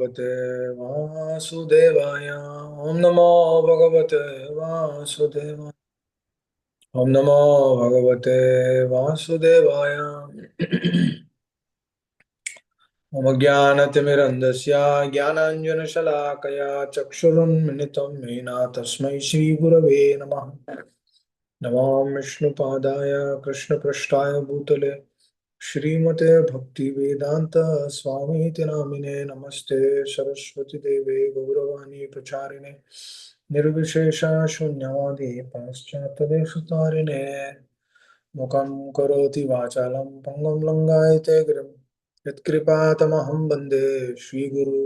भगवते वासुदेवाय। ओम नमो भगवते वासुदेवाय। ओम नमो भगवते वासुदेवाय। मम ज्ञानतिमिरन्धस्य ज्ञानाञ्जनशलाकया चक्षुरुन्मिलितं येन तस्मै श्रीगुरवे नमः। नमो विष्णुपादाय कृष्णपृष्ठाय भूतले श्रीमते भक्तिवेदान्त स्वामीति नामिने। नमस्ते सरस्वती देवे गौरवाणी प्रचारिणे निर्विशेष शून्यवादी पाश्चात्यदेशतारिणे। मुखं करोति वाचालं पङ्गुं लङ्घयते गिरिं यत्कृपातमहं वन्दे श्रीगुरु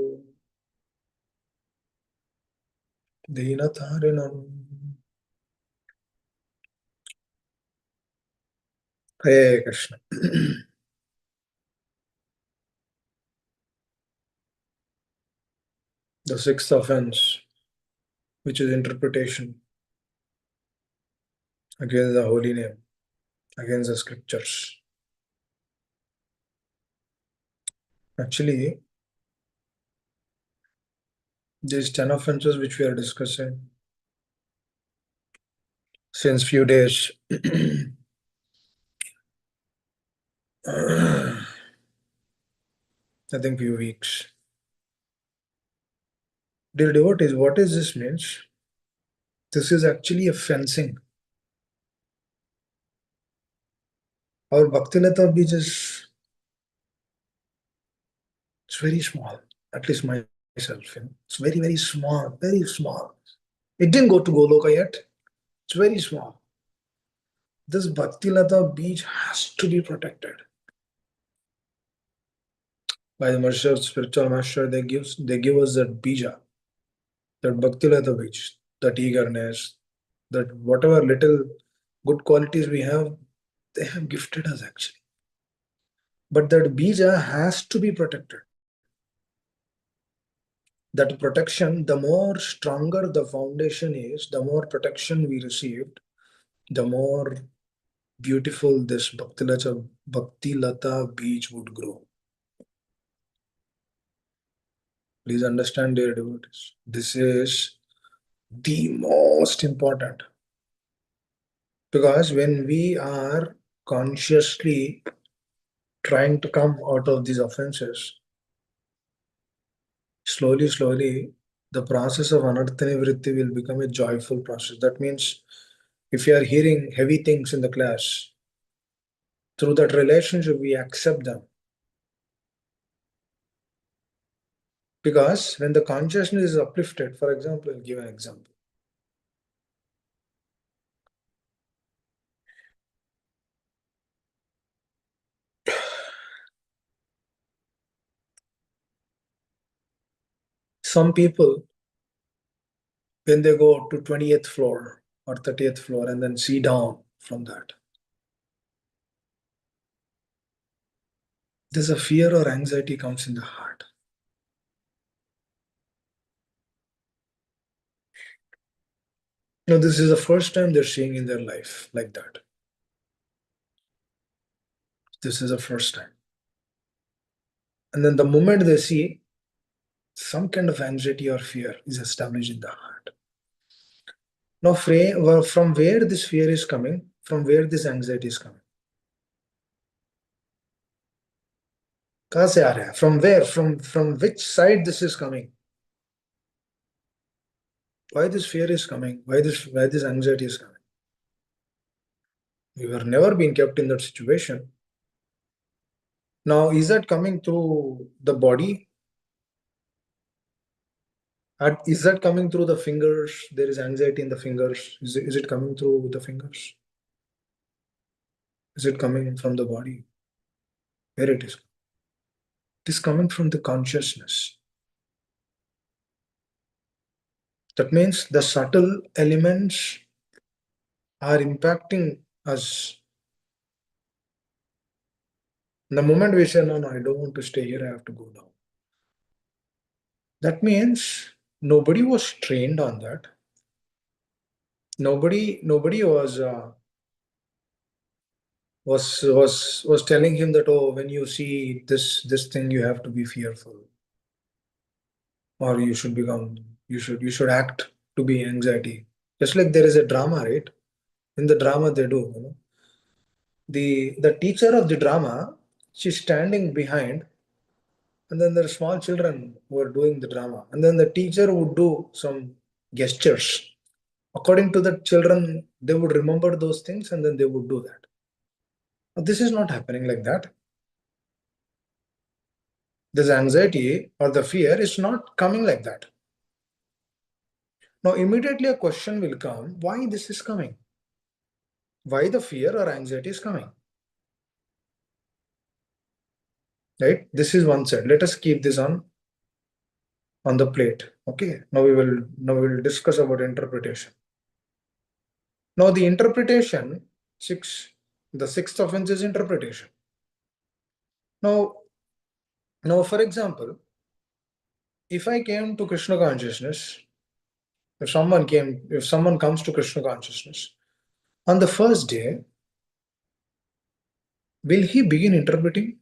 दीनतारिणम्। हरे Krishna. The sixth offense, which is interpretation against the holy name, against the scriptures. Actually, these 10 offenses which we are discussing since few days, I think few weeks. Dear devotees, what is this means? This is actually a fencing. Our Bhaktilata beach is it's very small, at least myself. It's very, very small, very small. It didn't go to Goloka yet. It's very small. This Bhaktilata beach has to be protected. By the mercy of spiritual master, they give us that bija, that Bhaktilata beach, that eagerness, that whatever little good qualities we have, they have gifted us actually. But that bija has to be protected. That protection, the more stronger the foundation is, the more protection we received, the more beautiful this Bhaktilata beach would grow. Please understand, dear devotees, this is the most important. Because when we are consciously trying to come out of these offenses, slowly, slowly, the process of anarthani vritti will become a joyful process. That means if you are hearing heavy things in the class, through that relationship, we accept them. Because when the consciousness is uplifted, for example, I'll give an example. Some people, when they go to 20th floor or 30th floor and then see down from that, there's a fear or anxiety comes in the heart. No, this is the first time they're seeing in their life like that. This is the first time. And then the moment they see, some kind of anxiety or fear is established in the heart. Now, from where this fear is coming, from where this anxiety is coming? कहाँ से आ रहा है? From where? From which side this is coming? Why this fear is coming? Why this anxiety is coming? We were never being kept in that situation. Now, is that coming through the body? Is that coming through the fingers? There is anxiety in the fingers. Is it coming through the fingers? Is it coming from the body? Where it is? It is coming from the consciousness. That means the subtle elements are impacting us. The moment we say, no, no, I don't want to stay here, I have to go now. That means nobody was trained on that. Nobody was telling him that, oh, when you see this thing, you have to be fearful. or you should act to be anxiety. Just like there is a drama, right? In the drama they do, the teacher of the drama, she's standing behind, and then there are small children who are doing the drama, and then the teacher would do some gestures. According to the children, they would remember those things and then they would do that. Now, this is not happening like that. This anxiety or the fear is not coming like that. Now, immediately a question will come, why this is coming? Why the fear or anxiety is coming? Right? This is one side. Let us keep this on the plate. Okay. Now we will discuss about interpretation. Now the interpretation, the sixth offense is interpretation. Now, for example, if I came to Krishna consciousness, if someone comes to Krishna consciousness, on the first day, will he begin interpreting?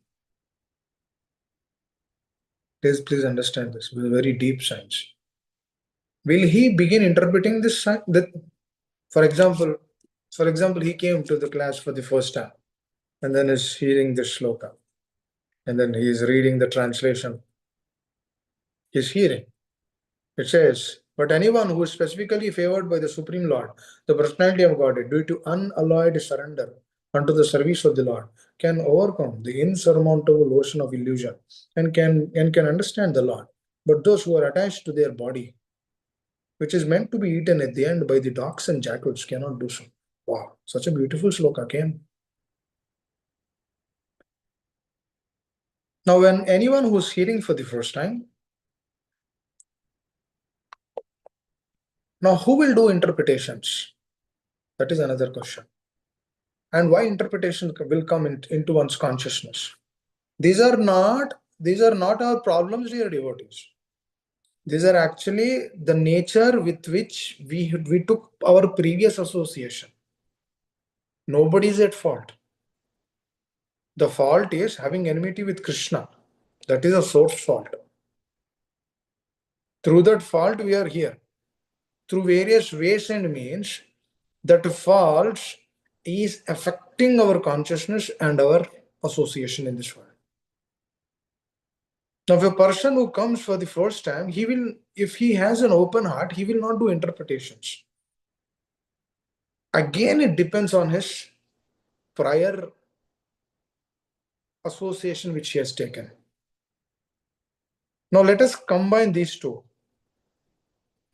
Please understand this. It's a very deep science. Will he begin interpreting this? For example, he came to the class for the first time, and then is hearing this shloka, and then he is reading the translation. He's hearing. It says, but anyone who is specifically favored by the Supreme Lord, the personality of Godhead, due to unalloyed surrender unto the service of the Lord, can overcome the insurmountable ocean of illusion and can understand the Lord. But those who are attached to their body, which is meant to be eaten at the end by the dogs and jackals, cannot do so. Wow, such a beautiful sloka came. Now, when anyone who is hearing for the first time, now who will do interpretations? That is another question. And why interpretation will come into one's consciousness? These are not our problems, dear devotees. These are actually the nature with which we took our previous association. Nobody is at fault. The fault is having enmity with Krishna. That is a source fault. Through that fault, we are here. Through various ways and means, that fault is affecting our consciousness and our association in this world. Now, if a person who comes for the first time, if he has an open heart, he will not do interpretations. Again, it depends on his prior association which he has taken. Now, let us combine these two.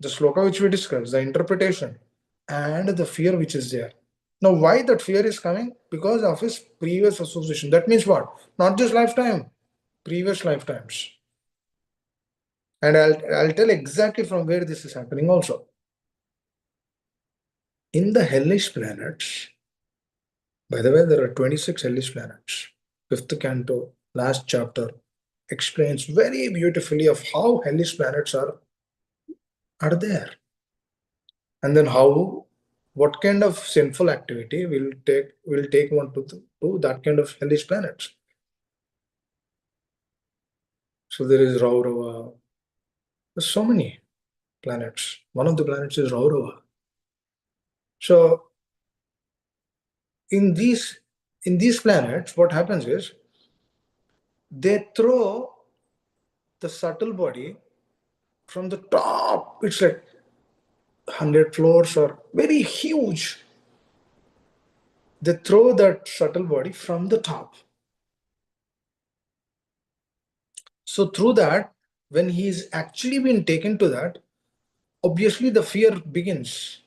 The sloka which we discussed, the interpretation, and the fear which is there. Now, why that fear is coming? Because of his previous association. That means what? Not just lifetime, previous lifetimes. And I'll tell exactly from where this is happening also. In the hellish planets, by the way, there are 26 hellish planets. Fifth canto, last chapter, explains very beautifully of how hellish planets are there. And then what kind of sinful activity will take one to that kind of hellish planets. So there is Raurava. There's so many planets. One of the planets is Raurava. So in these planets, what happens is they throw the subtle body from the top. It's like 100 floors or very huge. They throw that subtle body from the top. So through that, when he's actually been taken to that, obviously the fear begins,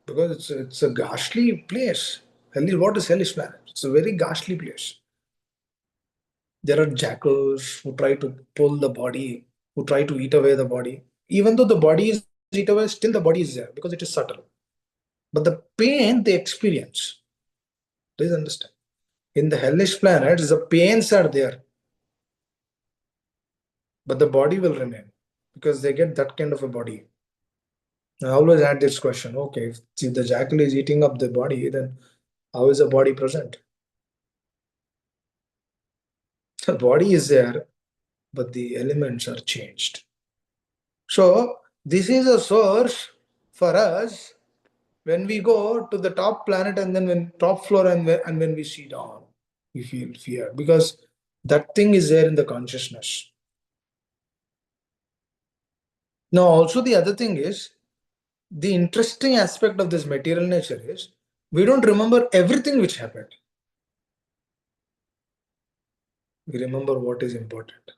because it's a ghastly place. What is hellish planet? It's a very ghastly place. There are jackals who try to pull the body, who try to eat away the body. Even though the body is eat away, still the body is there because it is subtle. But the pain they experience, please understand. In the hellish planets, the pains are there, but the body will remain because they get that kind of a body. I always had this question, okay, if the jackal is eating up the body, then how is the body present? The body is there, but the elements are changed. So this is a source for us when we go to the top planet and then when top floor and when we see down, we feel fear because that thing is there in the consciousness. Now, also the other thing is the interesting aspect of this material nature is we don't remember everything which happened. We remember what is important.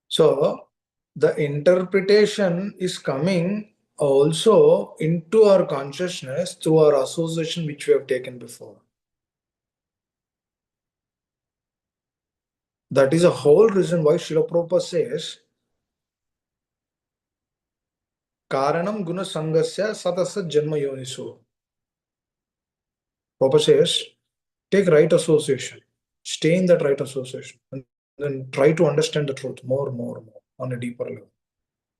So the interpretation is coming also into our consciousness through our association which we have taken before. That is a whole reason why Srila Prabhupada says Karanam Guna Sangasya Satasat Janma Yoniso. Prabhupada says take right association, stay in that right association, and then try to understand the truth more on a deeper level.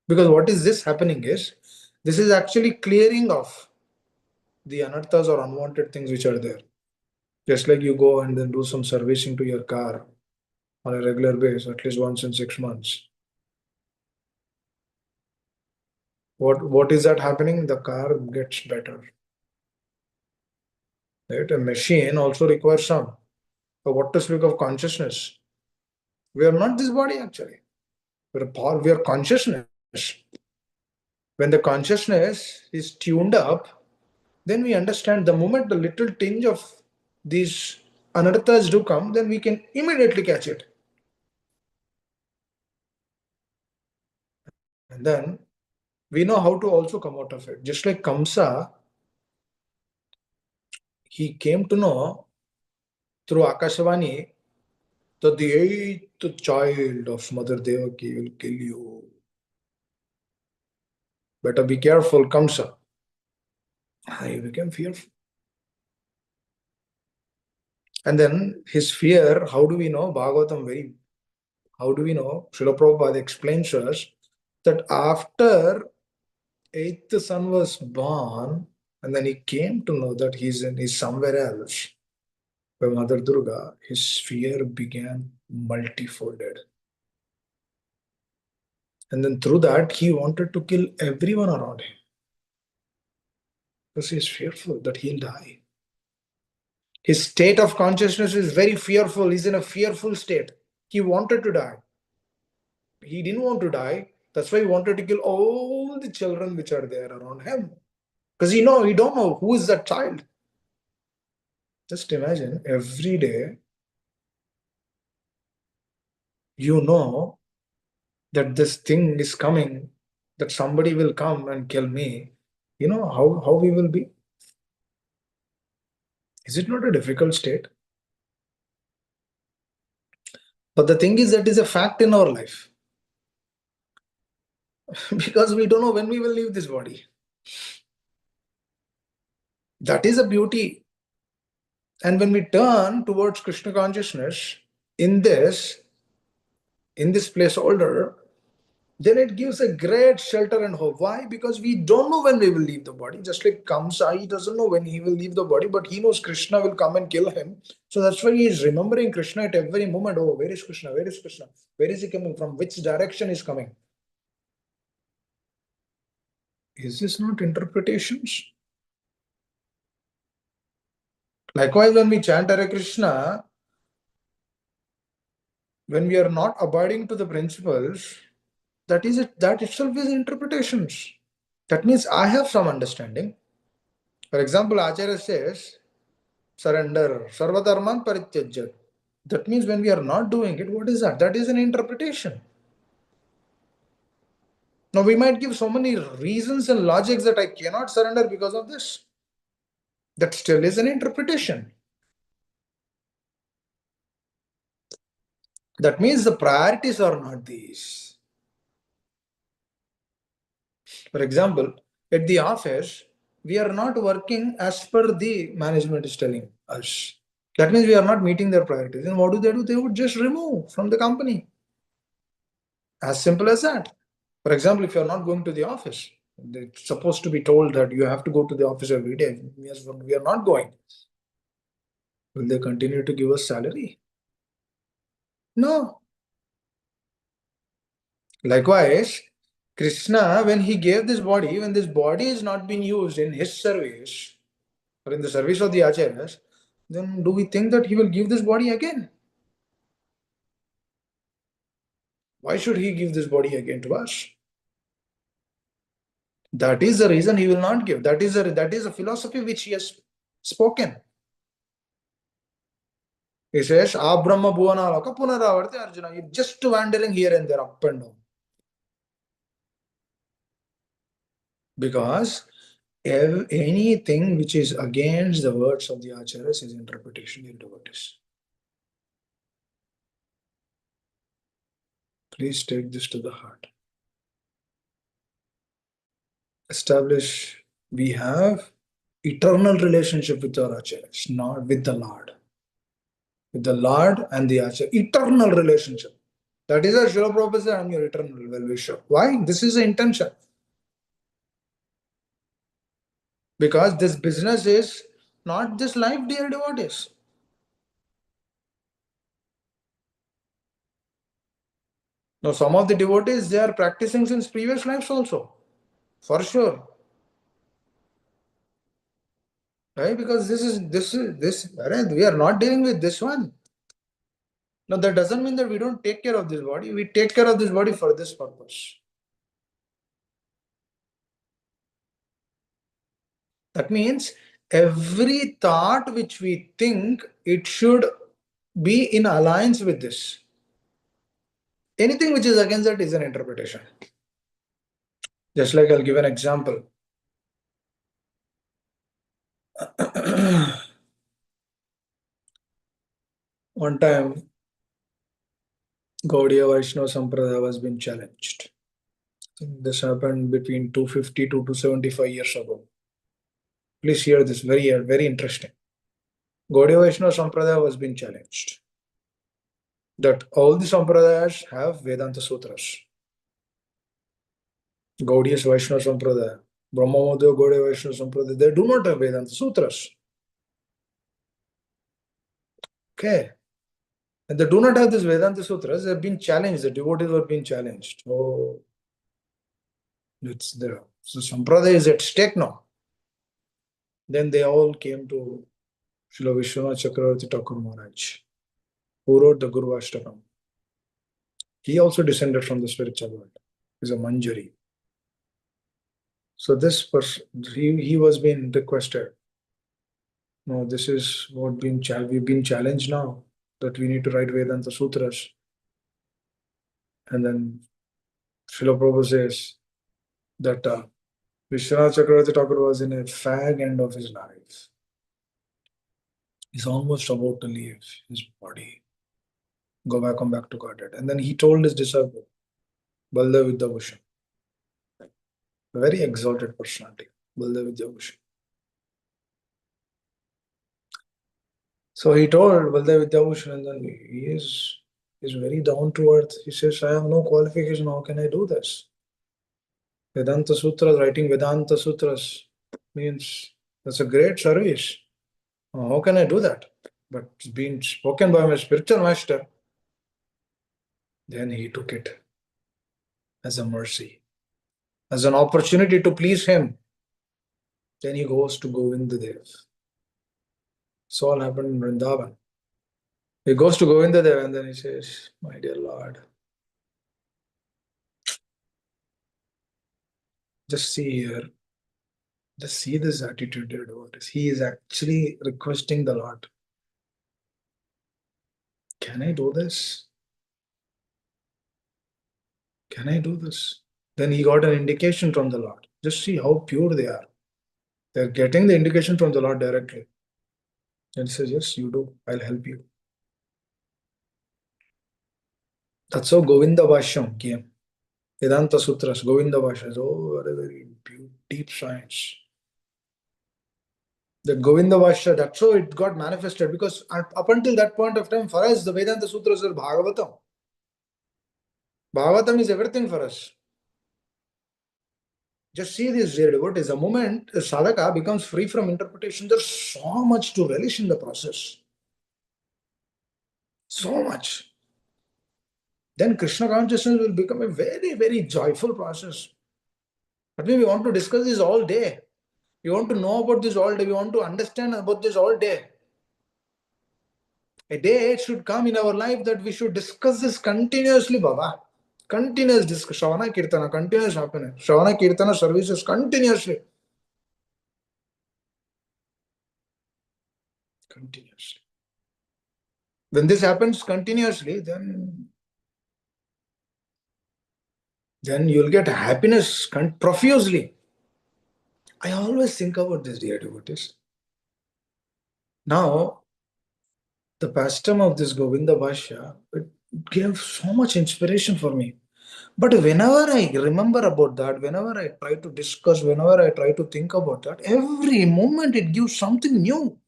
Because what is this happening is this is actually clearing off the anarthas or unwanted things which are there. Just like you go and then do some servicing to your car on a regular basis, at least once in 6 months. What is that happening? The car gets better. Right? A machine also requires some. But what to speak of consciousness? We are not this body actually. We are consciousness. When the consciousness is tuned up, then we understand the moment the little tinge of these anarthas do come, then we can immediately catch it. And then we know how to also come out of it. Just like Kamsa, he came to know through Akashvani that the eighth child of Mother Devaki will kill you. Better be careful, Kamsa. He became fearful. And then his fear, how do we know? How do we know? Srila Prabhupada explains to us that after eighth son was born, and then he came to know that he's somewhere else, by Mother Durga, his fear began multifolded. And then through that, he wanted to kill everyone around him because he's fearful that he'll die. His state of consciousness is very fearful. He's in a fearful state. He wanted to die. He didn't want to die. That's why he wanted to kill all the children which are there around him. Because he don't know who is that child. Just imagine every day you know that this thing is coming, that somebody will come and kill me. You know how we will be? Is it not a difficult state? But the thing is that is a fact in our life. Because we don't know when we will leave this body. That is a beauty. And when we turn towards Krishna consciousness in this placeholder, then it gives a great shelter and hope. Why? Because we don't know when we will leave the body. Just like Kamsa, he doesn't know when he will leave the body, but he knows Krishna will come and kill him. So that's why he is remembering Krishna at every moment. Oh, where is Krishna? Where is Krishna? Where is he coming from? Which direction is coming? Is this not interpretations? Likewise, when we chant Hare Krishna, when we are not abiding to the principles, that is it. That itself is interpretations. That means I have some understanding. For example, Acharya says, surrender, sarvadharman parityajya. That means when we are not doing it, what is that? That is an interpretation. Now we might give so many reasons and logics that I cannot surrender because of this. That still is an interpretation. That means the priorities are not these. For example, at the office, we are not working as per the management is telling us. That means we are not meeting their priorities. And what do? They would just remove from the company. As simple as that. For example, if you are not going to the office, it's supposed to be told that you have to go to the office every day. Yes, but we are not going. Will they continue to give us salary? No. Likewise, Krishna, when he gave this body, when this body is not being used in his service or in the service of the acharyas, then do we think that he will give this body again? Why should he give this body again to us? That is the reason he will not give. That is a philosophy which he has spoken. He says, Abrahma Bhuvanaloka Punaravarti Arjuna. You're just wandering here and there, up and down. Because anything which is against the words of the acharyas is interpretation in devotees. Please take this to the heart. Establish, we have eternal relationship with our acharyas, not with the Lord. With the Lord and the acharya, eternal relationship. That is our Srila Prabhupada said, I'm your eternal well-wisher. Why? This is the intention. Because this business is not this life, dear devotees. Now, some of the devotees, they are practicing since previous lives also, for sure. Right? Because we are not dealing with this one. Now, that doesn't mean that we don't take care of this body. We take care of this body for this purpose. That means every thought which we think, it should be in alliance with this. Anything which is against that is an interpretation. Just like I'll give an example. One time, Gaudiya Vaishnava Sampradaya was being challenged. This happened between 250 to 275 years ago. Please hear this, very, very interesting. Gaudiya Vaishnava Sampradaya was being challenged. That all the Sampradayas have Vedanta Sutras. Gaudiya Vaishnava Sampradaya, Brahmamadeva Gaudiya Vaishnava Sampradaya, they do not have Vedanta Sutras. Okay. And they do not have this Vedanta Sutras, they have been challenged, the devotees were being challenged. Oh, it's there. So Sampradaya is at stake now. Then they all came to Srila Vishwanath Chakravarti Thakur Maharaj, who wrote the Guru Ashtakam. He also descended from the spiritual world. He's a Manjari. So this person, he was being requested. No, this is what we've been challenged now, that we need to write Vedanta Sutras. And then Srila Prabhupada says that Vishwanath Chakravarti Thakur was in a fag end of his life. He's almost about to leave his body, come back to Godhead. And then he told his disciple, Baldev Vidyabhushan, a very exalted personality, Baldev Vidyabhushan. So he told Baldev Vidyabhushan, and then he is very down to earth. He says, I have no qualification, how can I do this? Vedanta Sutras, writing Vedanta Sutras means that's a great service. How can I do that? But it's been spoken by my spiritual master. Then he took it as a mercy, as an opportunity to please him. Then he goes to Govindadev. This all happened in Vrindavan. He goes to Govindadev and then he says, my dear Lord, just see here. Just see this attitude, dear devotees. He is actually requesting the Lord. Can I do this? Can I do this? Then he got an indication from the Lord. Just see how pure they are. They're getting the indication from the Lord directly. And he says, yes, you do. I'll help you. That's how Govinda Bhashyam came. Vedanta Sutras, Govinda Bhashyam. Oh, very deep science. The Govinda Bhashya, that's how it got manifested, because up until that point of time, for us, the Vedanta Sutras are Bhagavatam. Bhagavatam is everything for us. Just see this, dear devotees. The moment a sadhaka becomes free from interpretation, there's so much to relish in the process. So much. then Krishna consciousness will become a very, very joyful process. But we want to discuss this all day. We want to know about this all day. We want to understand about this all day. A day should come in our life that we should discuss this continuously, Baba. Continuous discussion. Shravana Kirtana, continuous happening. Shravana Kirtana services continuously. Continuously. When this happens continuously, then you'll get happiness profusely. I always think about this, dear devotees. Now, the pastime of this Govinda Bhashya, it gave so much inspiration for me. But whenever I remember about that, whenever I try to discuss, whenever I try to think about that, every moment it gives something new.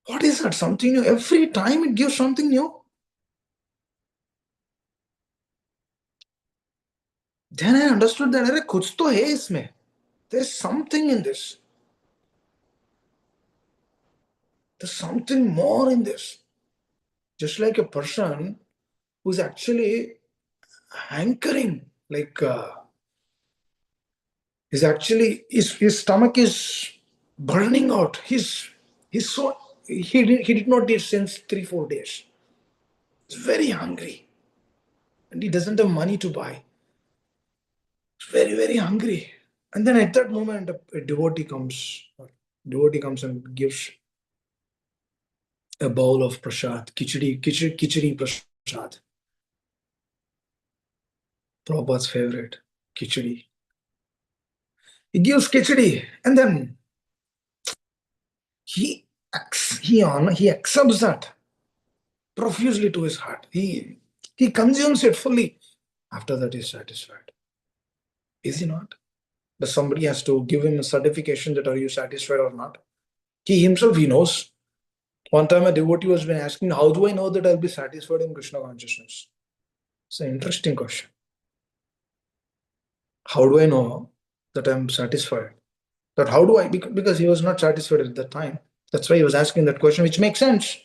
What is that? Something new. Every time it gives something new. Then I understood that अरे कुछ तो है इसमें. There's something in this. There's something more in this. Just like a person who's actually hankering, like is actually his stomach is burning out. He's so he did not eat since 3-4 days. He's very hungry, and he doesn't have money to buy. He's very, very hungry. And then at that moment, a devotee comes. Devotee comes and gives a bowl of prasad, khichdi prasad. Prabhupada's favorite, khichdi. He gives khichdi, and then he accepts that profusely to his heart. He consumes it fully. After that, he's satisfied. Is he not? But somebody has to give him a certification that are you satisfied or not. He himself, he knows. One time a devotee was been asking, how do I know that I'll be satisfied in Krishna consciousness? It's an interesting question. How do I know that I'm satisfied? That how do I, because he was not satisfied at that time. That's why he was asking that question, which makes sense.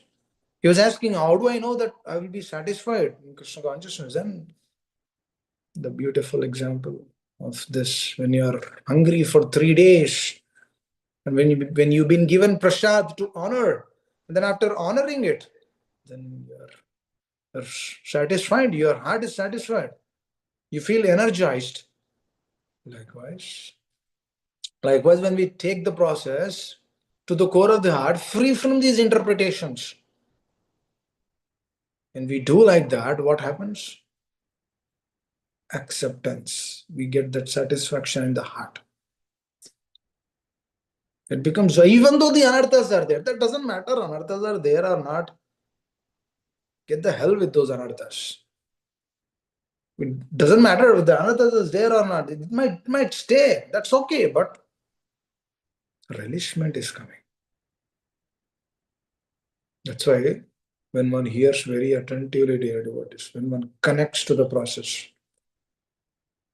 He was asking, how do I know that I will be satisfied in Krishna consciousness? And the beautiful example of this, when you are hungry for 3 days, and when you've been given prasad to honor, and then after honoring it, then you're satisfied, your heart is satisfied. You feel energized. Likewise, when we take the process to the core of the heart, free from these interpretations, and we do like that, what happens? Acceptance. We get that satisfaction in the heart. It becomes, even though the anarthas are there, that doesn't matter, anarthas are there or not. Get the hell with those anarthas. It doesn't matter if the anarthas is there or not. It might stay. That's okay, but relishment is coming. That's why when one hears very attentively, dear devotees, when one connects to the process,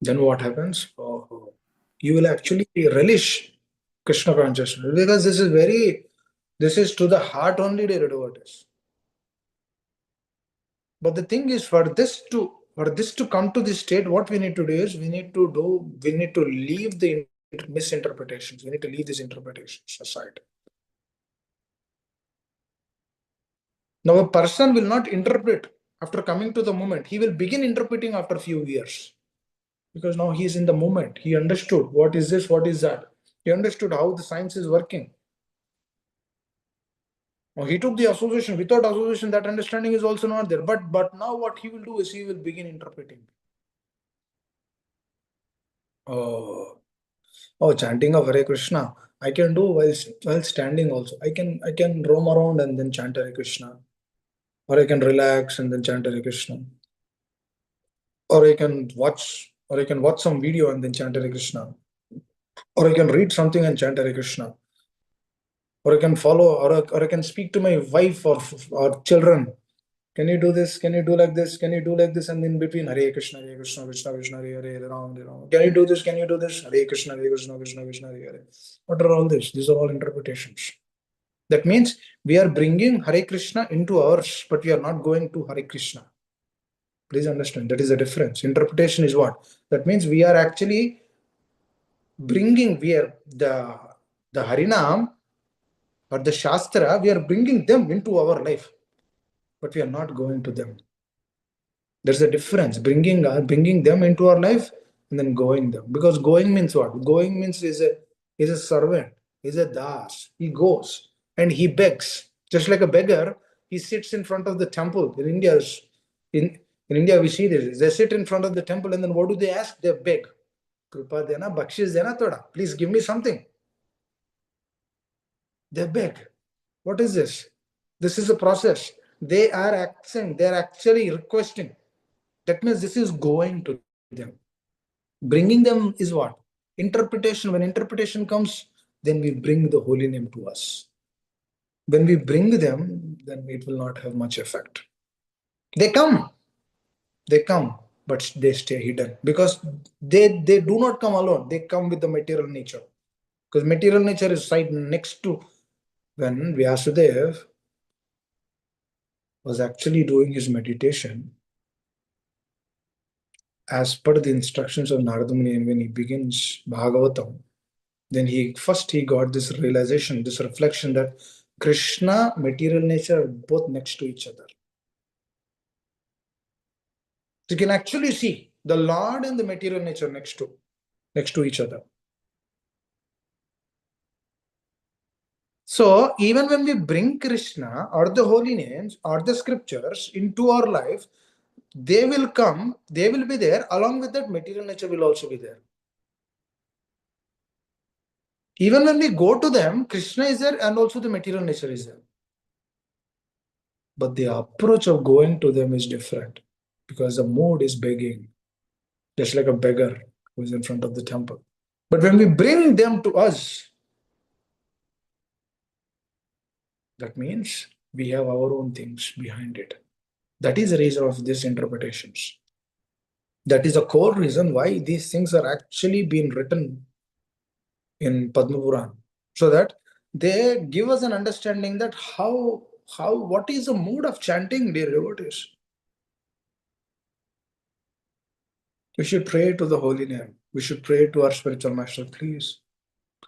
then what happens? Oh, you will actually relish Krishna consciousness, because this is to the heart only, dear devotees. But the thing is, for this to come to this state, what we need to do is we need to leave the misinterpretations. We need to leave these interpretations aside. Now, a person will not interpret after coming to the moment. He will begin interpreting after a few years. Because now he is in the moment. He understood what is this, what is that. He understood how the science is working. Now he took the association. Without association, that understanding is also not there. But now what he will do is he will begin interpreting. Oh, chanting of Hare Krishna, I can do while standing also. I can roam around and then chant Hare Krishna. Or I can relax and then chant Hare Krishna. Or I can watch some video and then chant Hare Krishna. Or I can read something and chant Hare Krishna. Or I can follow, or I can speak to my wife or children. Can you do this? Can you do like this? Can you do like this? And in between, Hare Krishna, Krishna, Krishna, Hare Hare, Ram, Ram. Can you do this? Can you do this? Hare Krishna, Krishna, Krishna, Hare Hare. What are all this? These are all interpretations. That means we are bringing Hare Krishna into ours, but we are not going to Hare Krishna. Please understand, that is the difference. Interpretation is what? That means we are actually bringing, we are the Harinam or the Shastra, we are bringing them into our life, but we are not going to them. There's a difference, bringing them into our life and then going them. Because going means what? Going means is a servant, is a das. He goes and he begs, just like a beggar. He sits in front of the temple. In in India we see this. They sit in front of the temple and then what do they ask? They beg. Kripa dena, bakshish dena thoda. Please give me something. They beg. What is this? This is a process. They are asking. They are actually requesting. That means this is going to them. Bringing them is what? Interpretation. When interpretation comes, then we bring the holy name to us. When we bring them, then it will not have much effect. They come, but they stay hidden because they do not come alone. They come with the material nature. Because material nature is right next to when Vyasudev was actually doing his meditation as per the instructions of Narada Muni, and when he begins Bhagavatam, then he got this realization, this reflection that Krishna, material nature are both next to each other. You can actually see the Lord and the material nature next to each other. So even when we bring Krishna or the holy names or the scriptures into our life, they will come, they will be there. Along with that, material nature will also be there. Even when we go to them, Krishna is there and also the material nature is there. But the approach of going to them is different because the mood is begging, just like a beggar who is in front of the temple. But when we bring them to us, that means we have our own things behind it. That is the reason of these interpretations. That is the core reason why these things are actually being written in Padma Puran, so that they give us an understanding that what is the mood of chanting, dear devotees. We should pray to the holy name. We should pray to our spiritual master. Please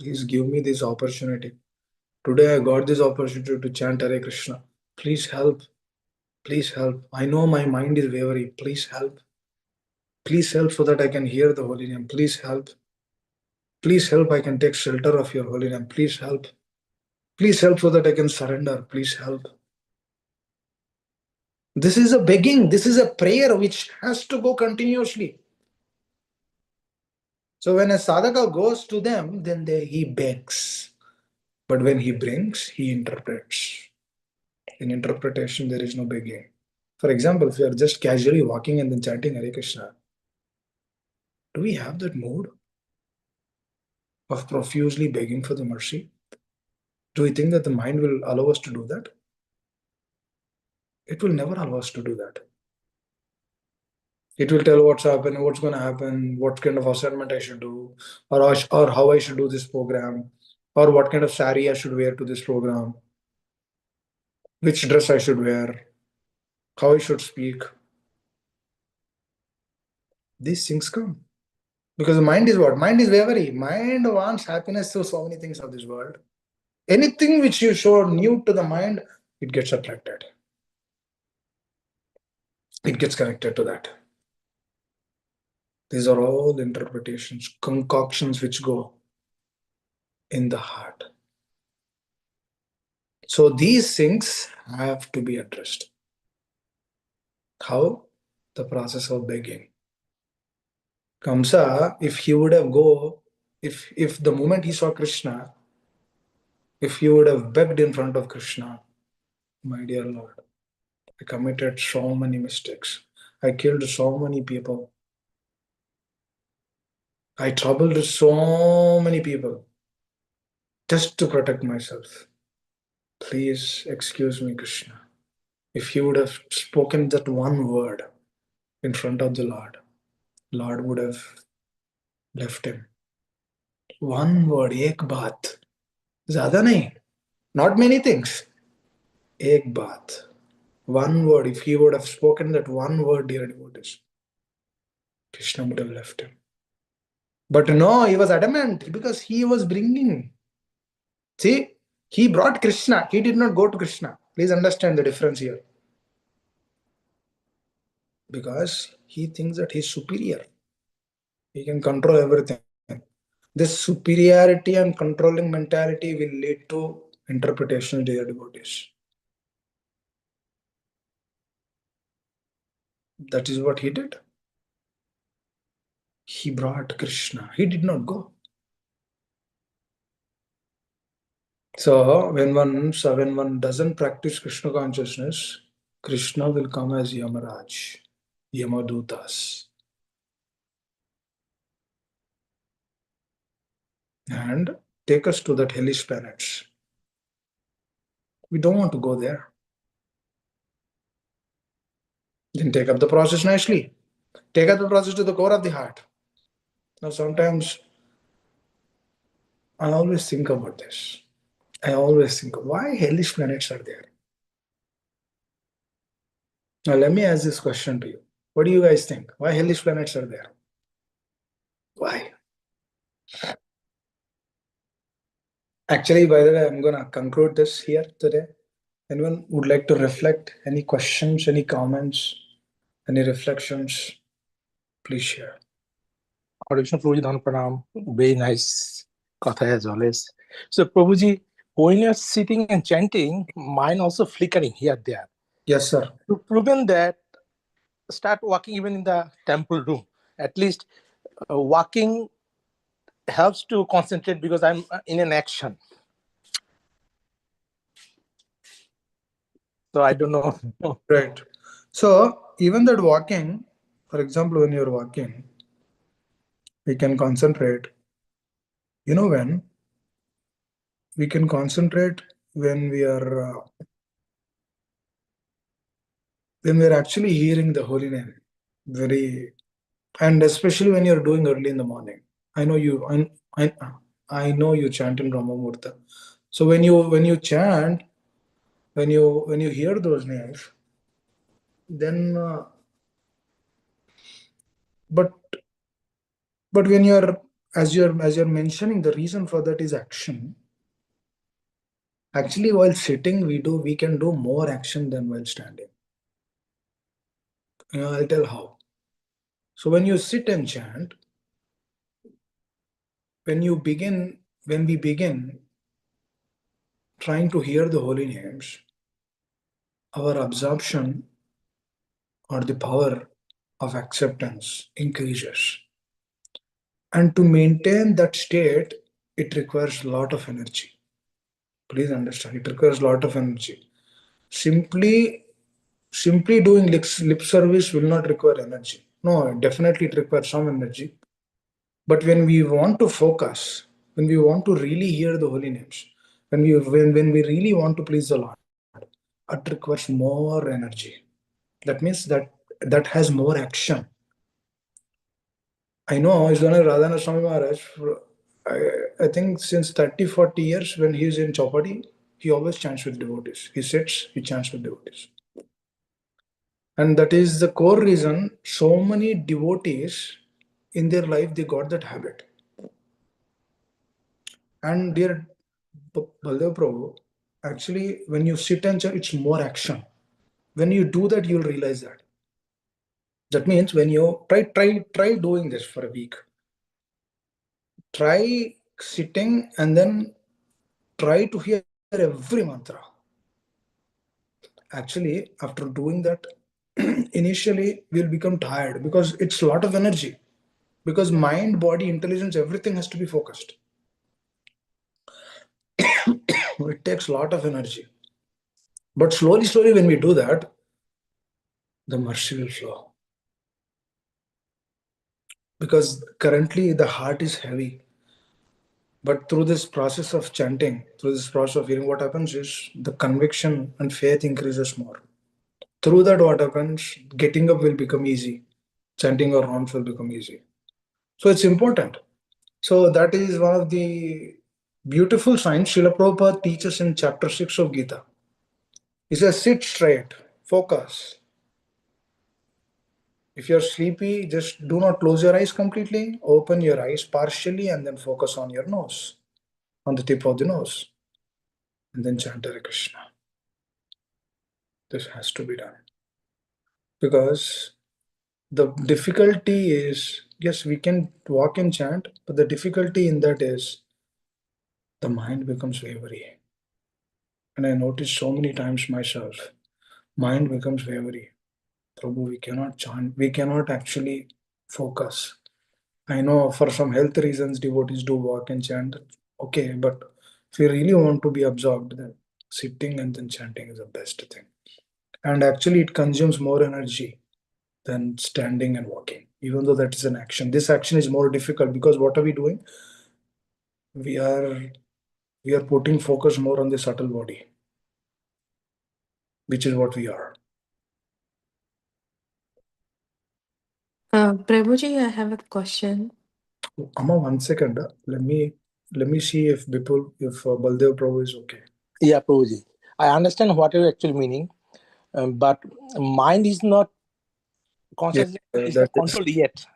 give me this opportunity. Today I got this opportunity to chant Hare Krishna. Please help. Please help. I know my mind is wavering. Please help. Please help so that I can hear the holy name. Please help. Please help. I can take shelter of your holy name. Please help. Please help so that I can surrender. Please help. This is a begging. This is a prayer which has to go continuously. So when a sadhaka goes to them, then he begs. But when he brings, he interprets. In interpretation, there is no begging. For example, if you are just casually walking and then chanting Hare Krishna, do we have that mood of profusely begging for the mercy? Do we think that the mind will allow us to do that? It will never allow us to do that. It will tell what's happening, what's going to happen, what kind of assignment I should do, or how I should do this program, or what kind of sari I should wear to this program, which dress I should wear, how I should speak. These things come. Because the mind is what? Mind is wavering. Mind wants happiness through so many things of this world. Anything which you show new to the mind, it gets attracted. It gets connected to that. These are all interpretations, concoctions which go in the heart. So these things have to be addressed. How? The process of begging. Kamsa, if he would have if the moment he saw Krishna, if he would have begged in front of Krishna, my dear Lord, I committed so many mistakes. I killed so many people. I troubled so many people just to protect myself. Please excuse me, Krishna. If he would have spoken that one word in front of the Lord would have left him. One word, ek baat. Zyada nahi. Not many things. Ek baat. One word, if he would have spoken that one word, dear devotees, Krishna would have left him. But no, he was adamant because he was bringing. See, he brought Krishna. He did not go to Krishna. Please understand the difference here. Because he thinks that he's superior. He can control everything. This superiority and controlling mentality will lead to interpretation, dear devotees. That is what he did. He brought Krishna. He did not go. So when one doesn't practice Krishna consciousness, Krishna will come as Yamaraj, Yamadutas, and take us to that hellish planets. We don't want to go there. Then take up the process nicely. Take up the process to the core of the heart. Now, sometimes I always think about this. I always think, why hellish planets are there? Now, let me ask this question to you. What do you guys think? Why hellish planets are there? Why? Actually, by the way, I'm going to conclude this here today. Anyone would like to reflect? Any questions, any comments, any reflections? Please share. Krishna Prabhuji, Dhan Pranam. Very nice katha as always. So Prabhuji, when you're sitting and chanting, mind also flickering here there. Yes, sir. To prevent that, start walking even in the temple room. At least walking helps to concentrate because I'm in an action. So I don't know. Right. So even that walking, for example, when you're walking, we can concentrate. You know when? We can concentrate when we are actually hearing the holy name. And especially when you're doing early in the morning. I know you. I know you chant in Brahma Murta. So when you chant, when you hear those names, then but when you're mentioning, the reason for that is action. Actually, while sitting, we can do more action than while standing. I'll tell how. So when you sit and chant, when we begin trying to hear the holy names, our absorption or the power of acceptance increases. And to maintain that state, it requires a lot of energy. Please understand, it requires a lot of energy. Simply doing lip service will not require energy. No, definitely it requires some energy. But when we want to focus, when we want to really hear the holy names, when we really want to please the Lord, it requires more energy. That means that has more action. I know His Honor Radhana Swami Maharaj, I think since 30, 40 years when he is in Chopadi, he always chants with devotees. He sits, he chants with devotees. And that is the core reason so many devotees in their life, they got that habit. And dear Baldev Prabhu, actually, when you sit and chant, it's more action. When you do that, you'll realize that. That means when you try doing this for a week. Try sitting and then try to hear every mantra. Actually, after doing that, initially we'll become tired because it's a lot of energy. Because mind, body, intelligence, everything has to be focused. It takes a lot of energy. But slowly, when we do that, the mercy will flow. Because currently the heart is heavy. But through this process of chanting, through this process of hearing, what happens is the conviction and faith increases more. Through that, what happens? Getting up will become easy. Chanting or rounds will become easy. So it's important. So that is one of the beautiful signs Srila Prabhupada teaches in chapter 6 of Gita. He says, sit straight. Focus. If you're sleepy, just do not close your eyes completely. Open your eyes partially and then focus on your nose, on the tip of the nose, and then chant Hare Krishna. This has to be done because the difficulty is, yes, we can walk and chant, but the difficulty in that is the mind becomes wavery. And I noticed so many times myself, mind becomes wavery. Prabhu, we cannot chant, we cannot actually focus. I know for some health reasons devotees do walk and chant. Okay, but if you really want to be absorbed, then sitting and then chanting is the best thing. And actually, it consumes more energy than standing and walking, even though that is an action. This action is more difficult because what are we doing? We are we are putting focus more on the subtle body, which is what we are. Prabhuji, I have a question. Amma, 1 second. Let me see if Bipul, if Baldev Prabhu is okay. Yeah, Prabhuji. I understand what you're actually meaning, but mind is not Yes, consciously is that not is controlled yet.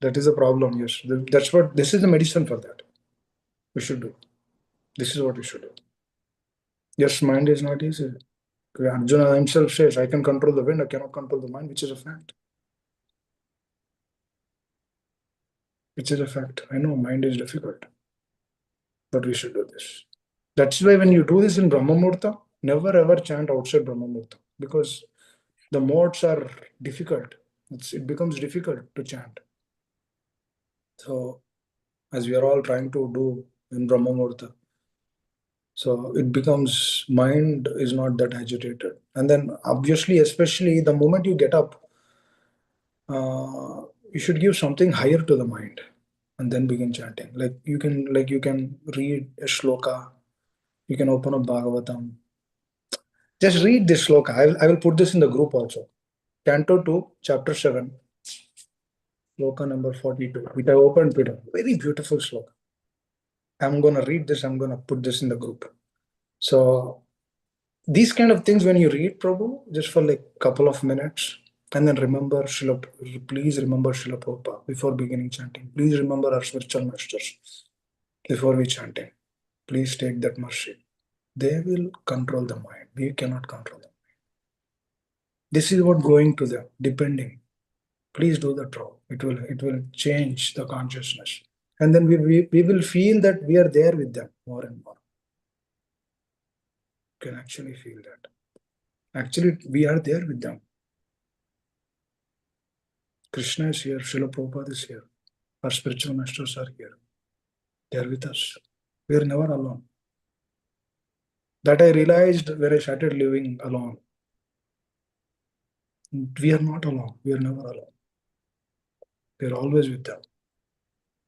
that is a problem. Yes, that's what this is the medicine for that. We should do. This is what we should do. Yes, mind is not easy. Arjuna himself says, "I can control the wind. I cannot control the mind," which is a fact. Which is a fact. I know mind is difficult, but we should do this. That's why when you do this in Brahma Murta, never ever chant outside Brahma Murta because the modes are difficult. It becomes difficult to chant. So, as we are all trying to do in Brahma Murta, so it becomes mind is not that agitated. And then, obviously, especially the moment you get up, you should give something higher to the mind and then begin chanting. Like you can read a shloka, you can open up Bhagavatam. Just read this shloka. I will put this in the group also. Canto 2, chapter 7, shloka number 42, which I opened today. Very beautiful shloka. I'm gonna read this, I'm gonna put this in the group. So these kind of things when you read Prabhu, just for like couple of minutes, and then please remember Srila Prabhupada before beginning chanting. Please remember our spiritual masters before we chanting. Please take that mercy. They will control the mind. We cannot control them. This is what going to them, depending. Please do that, Prabhu. It will change the consciousness. And then we will feel that we are there with them more and more. You can actually feel that. Actually, we are there with them. Krishna is here, Srila Prabhupada is here. Our spiritual masters are here. They are with us. We are never alone. That I realized when I started living alone. We are not alone. We are never alone. We are always with them.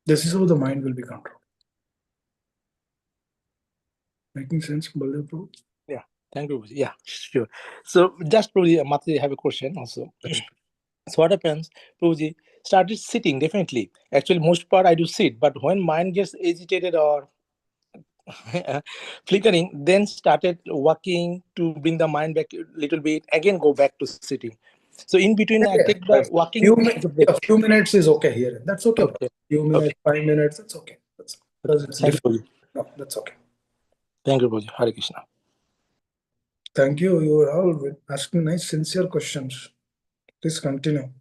This is how the mind will be controlled. Making sense, Baldev Prabhu? Yeah, thank you, Prabhuji. Yeah, sure. So just Prabhuji, Mataji, I have a question also. So what happens, Prabhuji, started sitting, definitely. Actually, most part I do sit, but when mind gets agitated or flickering, then started walking to bring the mind back a little bit, again go back to sitting. So in between, I Yeah, take the walking as a break. a few minutes is okay here. That's okay. Okay. Few Okay. minutes, 5 minutes, that's okay. Because it's Thank you, different. Prabhuji. No, that's okay. Thank you, Prabhuji. Hare Krishna. Thank you. You are all asking nice, sincere questions. Please continue.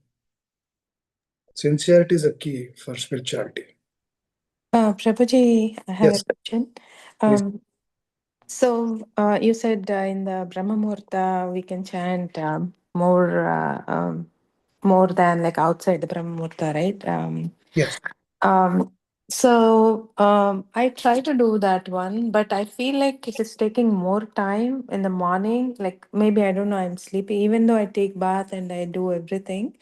Sincerity is a key for spirituality. Prabhuji, I have a Yes, question. please. Um, so you said in the Brahma Muhurta we can chant more than like outside the Brahma Muhurta, right? Yes. Um, so I try to do that one, but I feel like it is taking more time in the morning. Like maybe I don't know, I'm sleepy, even though I take bath and I do everything.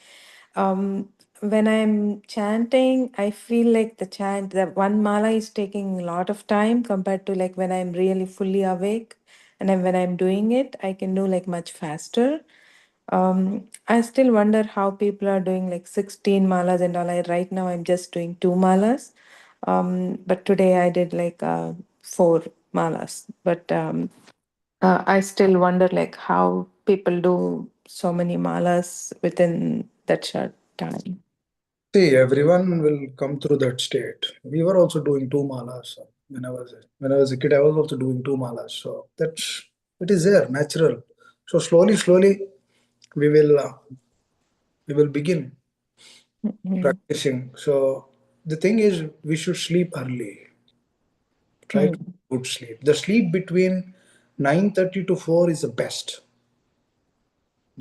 Um, when I'm chanting, I feel like the one mala is taking a lot of time compared to like when I'm really fully awake, and then when I'm doing it, I can do like much faster. I still wonder how people are doing like 16 malas and all. Right now I'm just doing 2 malas. But today I did like 4 malas. But I still wonder like how people do so many malas within that short time? See, everyone will come through that state. We were also doing two malas when I was a kid. I was also doing two malas. So that's it is there, natural. So slowly, we will uh, we will begin Mhm. practicing. So the thing is, we should sleep early. Try to Mm. good sleep. The sleep between 9:30 to 4 is the best.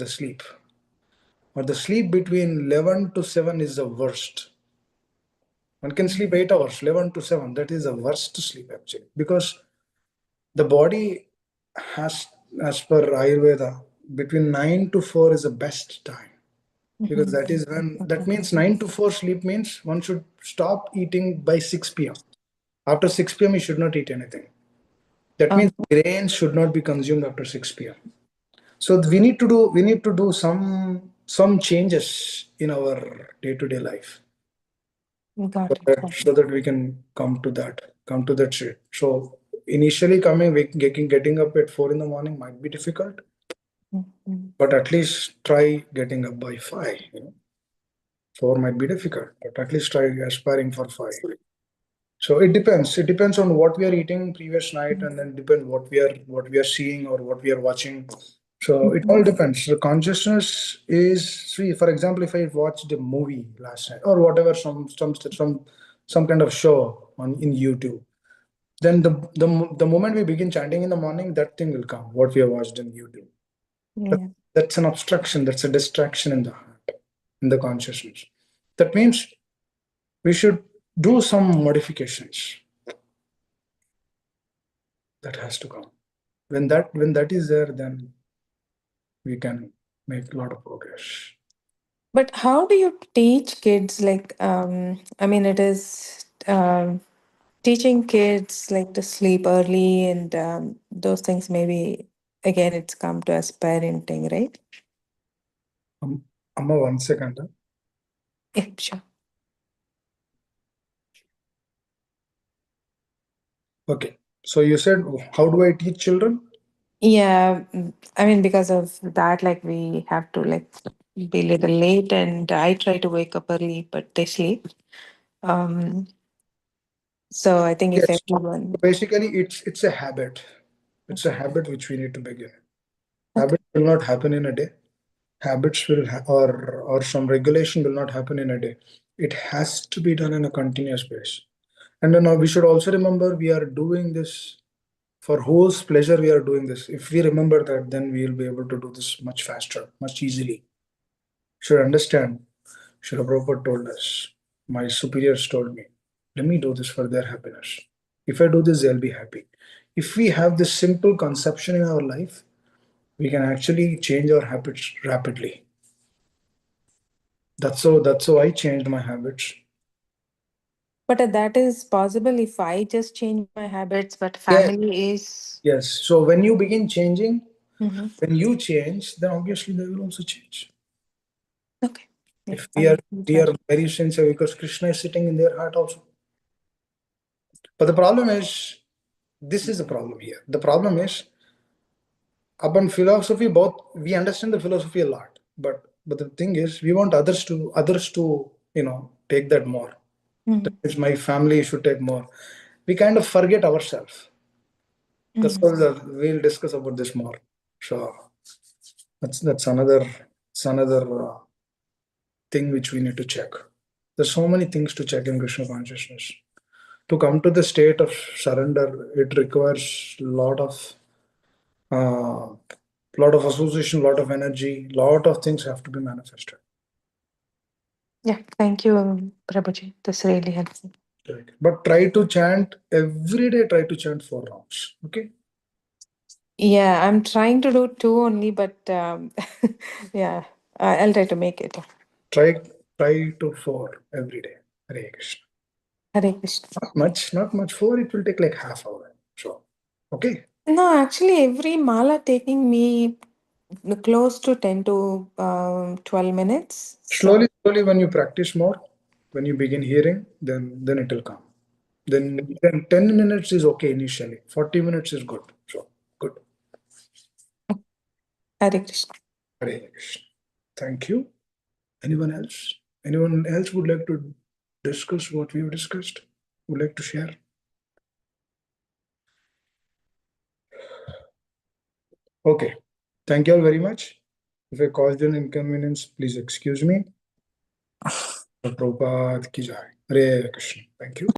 The sleep, or the sleep between 11 to 7 is the worst. One can sleep 8 hours, 11 to 7. That is the worst sleep actually, because the body has, as per Ayurveda, between 9 to 4 is the best time, because Mhm. that is when, that Okay. means 9 to 4 sleep means one should stop eating by 6 p.m. After 6 p.m. you should not eat anything. That means Oh, grains should not be consumed after 6 p.m. So we need to do some changes in our day-to-day life, so got it. that Got so that we can come to that shit. So initially getting up at 4 in the morning might be difficult, it. Mhm. but at least try getting up by 5. 4 might be difficult, but at least try aspiring for 5. So it depends. It depends on what we are eating previous night, and then depend what we are seeing or what we are watching. So it all Mhm. depends. The consciousness is, see, for example, if I watched a movie last night or whatever, some kind of show on in YouTube, then the moment we begin chanting in the morning, that thing will come. What we have watched in YouTube. That, Yeah. that's an obstruction. That's a distraction in the heart, in the consciousness. That means we should do some modifications. That has to come. When that is there, then we can make a lot of progress. But how do you teach kids? Like, I mean, it is teaching kids like to sleep early and those things. Maybe again, it's come to as parenting, right? Um, Amma, 1 second. Yeah, sure. Okay. So you said, how do I teach children? Yeah, I mean, because of that, like we have to like be little late, and I try to wake up early, but they sleep. Um, so I think if Yes. everyone, Basically, it's a habit. It's a habit which we need to begin. okay. Habits will not happen in a day. Habits or some regulation will not happen in a day. It has to be done in a continuous basis. And then we should also remember we are doing this for whose pleasure we are doing this. If we remember that, then we will be able to do this much faster, much easily. Should understand. Srila Prabhupada told us, my superiors told me, let me do this for their happiness. If I do this, they'll be happy. If we have this simple conception in our life, we can actually change our habits rapidly. That's how I changed my habits. But that is possible if I just change my habits, but Yes, family is. yes. So when you begin changing, Mhm. when you change, then obviously they will also change. Okay. Yeah, If I we are will we try. are very sincere, because Krishna is sitting in their heart also. But the problem is, this is the problem here. The problem is, upon philosophy, both we understand the philosophy a lot, but the thing is, we want others to take that more. That Mhm. is, my family should take more. We kind of forget ourselves. That's Mhm. what we'll discuss about this more. So that's another thing which we need to check. There's so many things to check in Krishna consciousness. To come to the state of surrender, it requires uh, lot of association, lot of energy, lot of things have to be manifested. Yeah, thank you, Prabhuji. This really helps. Right. But try to chant every day. Try to chant 4 rounds. Okay. Yeah, I'm trying to do two only, but yeah, I'll try to make it. Try try to 4 every day. Hare Krishna. Hare Krishna. Not much. Not much. 4. It will take like half hour. So okay. No, actually, every mala taking me close to 10 to 12 minutes. So, Slowly, when you practice more, when you begin hearing, then it will come. Then 10 minutes is okay initially. 40 minutes is good. So good. Hare Krishna. Hare Krishna. Thank you. Anyone else? Anyone else would like to discuss what we've discussed? Would like to share? Okay. Thank you all very much. If I caused an inconvenience, please excuse me. Prabhupada ki jai. Hare Krishna. Thank you.